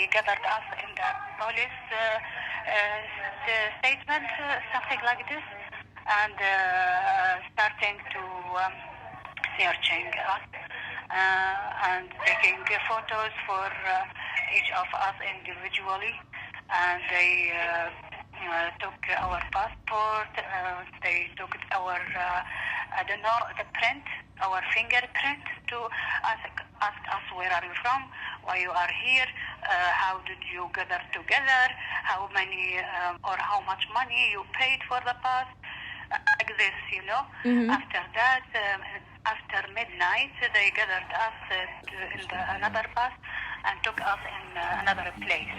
they gathered us in the police statement, something like this, and starting to searching us and taking photos for each of us individually, and they took our passport, they took our I don't know, the print, our fingerprint, to ask us where are you from, why you are here, how did you gather together, how many or how much money you paid for the pass, like this, you know. Mm-hmm. After that, after midnight, they gathered us in another bus and took us in another place.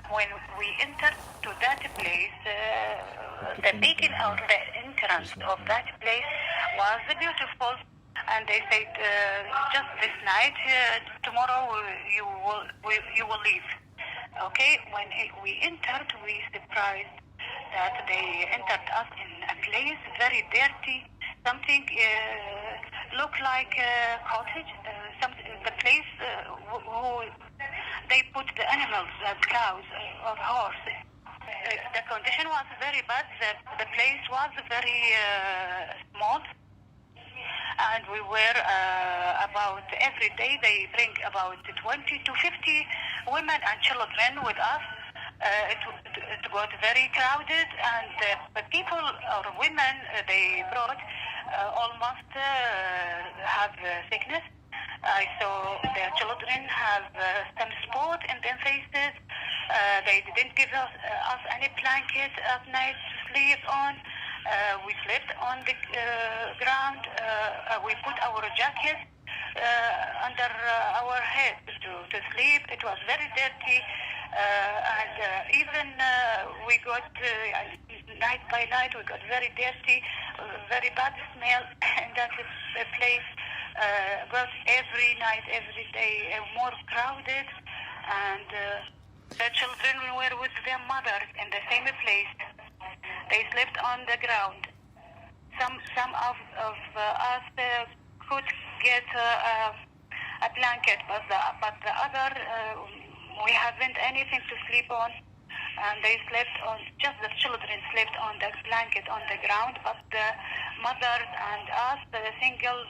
When we entered to that place, the beginning of the entrance of that place was beautiful, and they said, just this night, tomorrow you will leave. Okay, when we entered, we surprised that they entered us in a place very dirty, something looked like a cottage, the place they put the animals, cows or horses. The condition was very bad. The place was very small, and we were about every day they bring about 20 to 50 women and children with us. It got very crowded, and the people or women they brought almost have sickness. I saw their children have some spot in their faces. They didn't give us any blanket at night to sleep on. We slept on the ground. We put our jackets under our heads to sleep. It was very dirty. And even we got night by night we got very dirty, very bad smell in that place. Got every night, every day more crowded, and the children were with their mothers in the same place. They slept on the ground. Some of us could get a blanket, but the other we haven't anything to sleep on, and they slept on. Just the children slept on the blanket on the ground, but the mothers and us, the singles,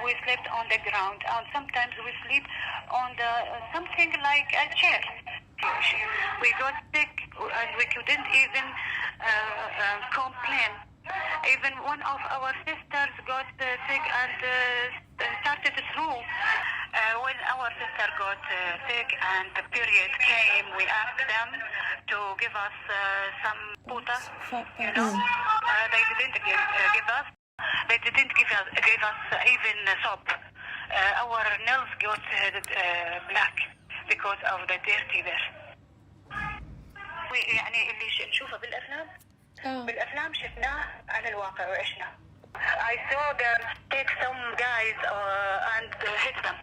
we slept on the ground, and sometimes we sleep on the something like a chair. We got sick, and we couldn't even complain. Even one of our sisters got sick and started to throw. When our sister got sick and the period came, we asked them to give us some puta, you know. They didn't give us. They didn't give us even soap. Our nails got black because of the dirty there. يعني اللي نشوفه بالأفلام شفناه على الواقع وعشنا. I saw them take some guys and hit them.